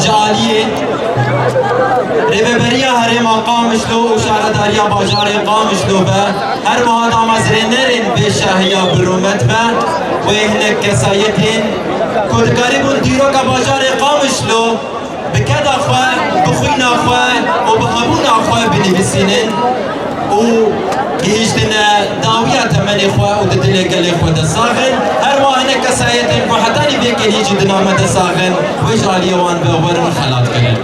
جالية رببريا هرم قامشلو وشارداريا باجار قامشلو با هر مهادا مزرنرين بشاهيا برومت با وهنك كسايتين كود قريبون ديرو كباجار قامشلو بكذا أخوة بخوينا أخوة وبهبونا أخوة بنفسينين و يهجدنا داوية تمن إخوة وددلي قال إخوة دساغن هر واحد كسايتين وحتاني بيك يهجدنا مدساغن ويجعل يوان بورن خلات كلن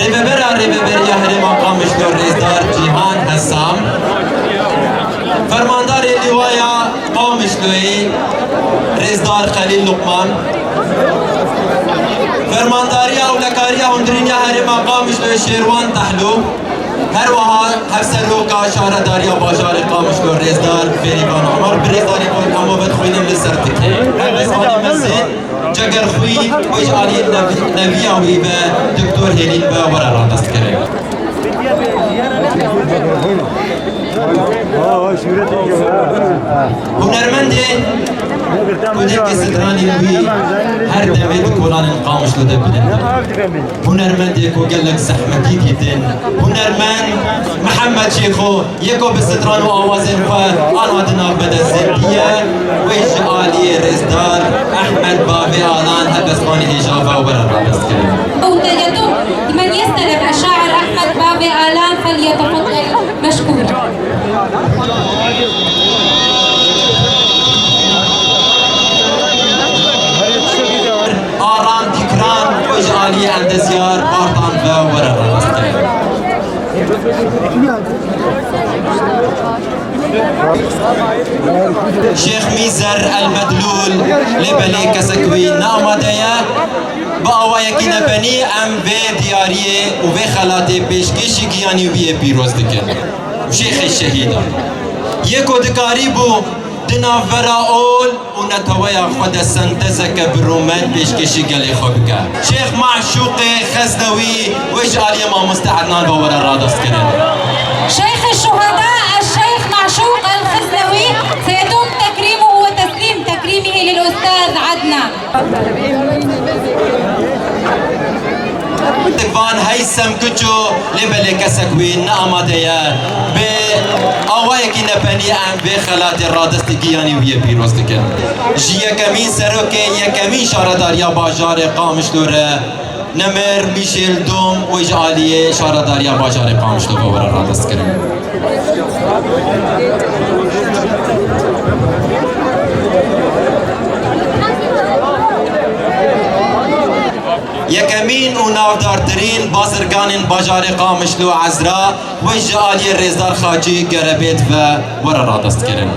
رببر يا هري مقام شلور رئيسدار جيهان حسام فرماندار اللوايا قوم شلوي رئيسدار خليل لقمان فرمانداريا ولكاريا هندرينيا هري مقام شلوي شيروان تحلو هر وها هفسر روكا شارع داريا باشار قامش لو رئيسدار فيريبان عمر بريزداري قول اما بدخوين لسرتكي هر بساني مسين جگر خوي ويجعلي نبيا ويبا دكتور هيلين با ورا رادست كريم هنرمندي كودك ستراني وي هر دمت كولان قامش لو دبلن هنرمندي كو قالك زحمتي جدا هنرمند محمد شيخو يكو بستران واوازن انا دنا بدا الزبيه ويجعلي رزدار احمد بابي الان هبسطاني اجابه ورا رادست كريم من يستلم الشاعر احمد بابي الان فليتفضل مشكورا. آرام تكران وجعلي عند زيار بارطان فورا شيخ ميزر المدلول لبلي كسكوي نعمة ديا بأوايا كنا بني أم في ديارية وفي خلاتي بيشكيشي كياني وبيه بيروز دكن شيخ الشهيدة يكو دكاريبو دنا فراول ونتويا خد سنتزك برومان بيشكيشي قالي خبكا شيخ معشوقي خزنوي ويجعل يما مستعدنا بورا الرادس كنن شيخ الشهداء الشيخ معشوق الخزنوي سيتم تكريمه وتسليم تكريمه للأستاذ عدنان. تكفان هيثم كتشو لبلي كسكوي نعمة ديا بأوايك نبني عم بخلات الرادس تجياني ويا بيروز دكن جيا كمين سروكي يا كمين شاردار يا باجار قامش لورا نمر ميشيل دوم ويجعلي شاردار يا باجار قامش لورا ورا الرادس كريم يكمين ونافدار ترين بازرگان باجار قامشلو عزراء وجعالي الرزدار خاجي قربيت ورا رادست كرن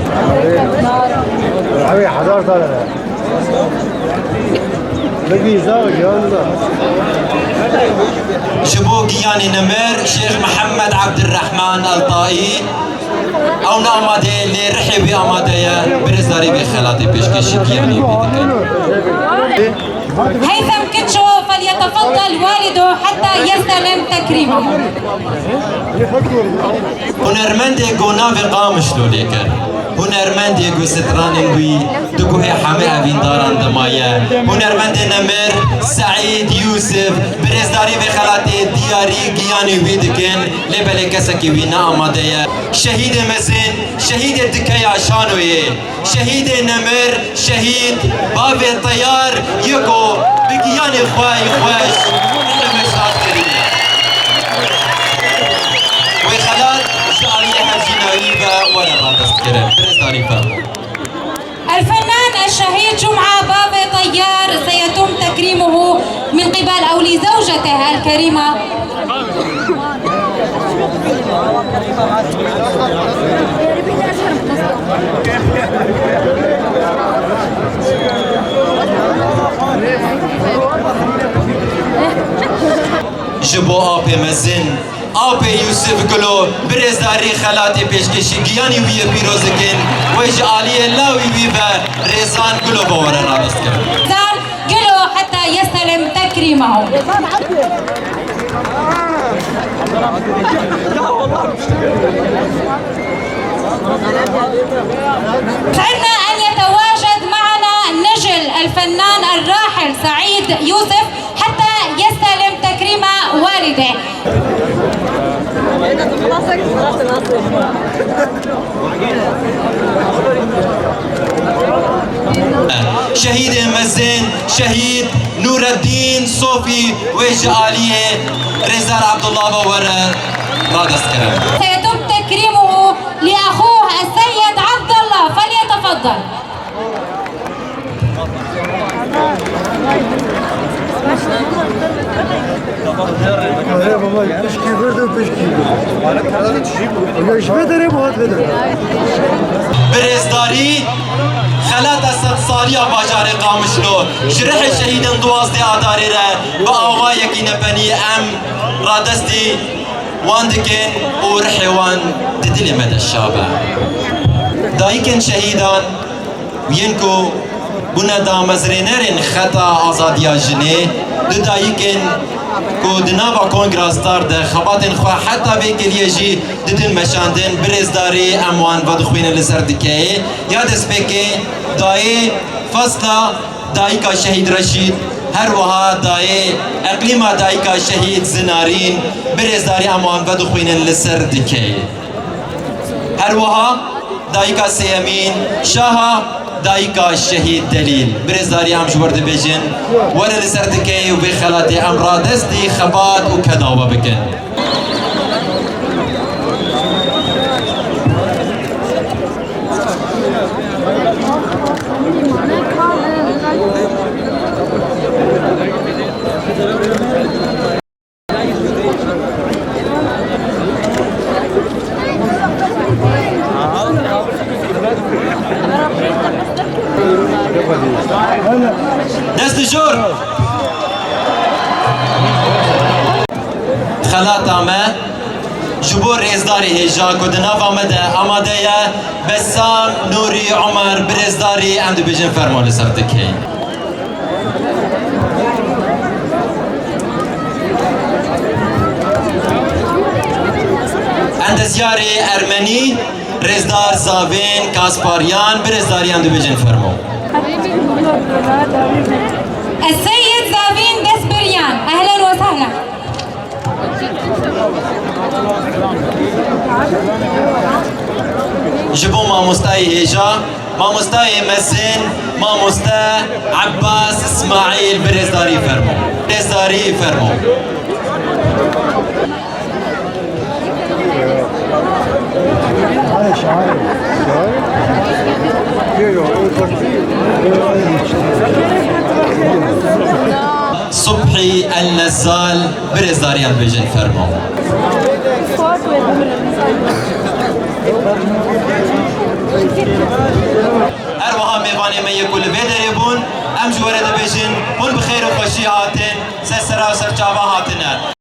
شبو قياني نمر شيخ محمد عبد الرحمن الطائي او نعمده اللي رحبي امادية برزداري بخلاتي بيشكش قياني بيدكن هيثم كتشو فليتفضل والده حتى يستلم تكريمه. هنرمندي قونا في قامش لوليكر هنرمندي قو ستراننوي تقو هي حامي أبين داران دمايا هنرمندي نمر سعيد يوسف برزداري في خلاتي دياري قياني ويدكن لبالي كسكي وينا أمادية شهيد مزين شهيد الدكايا شانوي شهيد نمر شهيد بابي الطيار يكو بقياني خواي خواش المشهد كريم وخلال شعرية هزينة ولا رادس كريم برزداري الفنان الشهيد جمعة بابي طيار سيتم تكريمه من قبل أو لزوجته الكريمة جبو آبي مزن آبي يوسف قلو برزداري خلاتي بيشكشي قياني ويا بيروزكين ويجعالي اللاوي ويبا ريزان قلو بورا رادستكين ريزان قلو حتى يستلم تكريمه. سعدنا أن يتواجد معنا نجل الفنان الراحل سعيد يوسف حتى والده. شهيد مزين شهيد نور الدين صوفي وجعالية رزار عبد الله بورر رادس كرم. سيتم تكريمه لأخوه السيد عبد الله، فليتفضل. برزداری خلات صد سالی باجار قامشلو جرح شهید دوازده آداری را با آوای کی نبنی ام رادستی واندکن و رحوان ددل مد الشابه دایکن شهیدان وینکو بنا دامزرینرین خطا آزادیا جنه دو دایکن کو دناوا کنگراستار ده خباتن خوا حتی به کلیجی دتن مشاندن برزداری اموان و دخوین لسر دکه یاد اسپیکه دای فصلا دایکا شهید رشید هر وها دای اقلیم دایکا شهید زنارین برزداری اموان و دخوین لسر دکه هر وها دایکا سیمین شاها دایکا شهید دلیل برزداری هم جورد بجن ولا لسر دکی و بخلاتی امرا دستی خبات و کداوا بکن دست جور خلاتا ما جبور رزداری هجا کدنا فامده آماده بسام نوری عمر برزداری اندو بجن فرمان لسر دکی اندزیاری ارمنی رزدار زاوین کاسپاریان برزداری اندو بجن فرمان السيد زافين دسبريان، أهلا وسهلا. جبو ماموستاي هيجا ماموستاي مسن ماموستا عباس اسماعيل برزداري فرمو برزداري فرمو صبحي النزال برزداريان بيجن فرمو أروها ميواني ما يقول بيدريبون أم جوارد بيجن هون بخير وخشي هاتن سسرا وسرچاوا هاتنا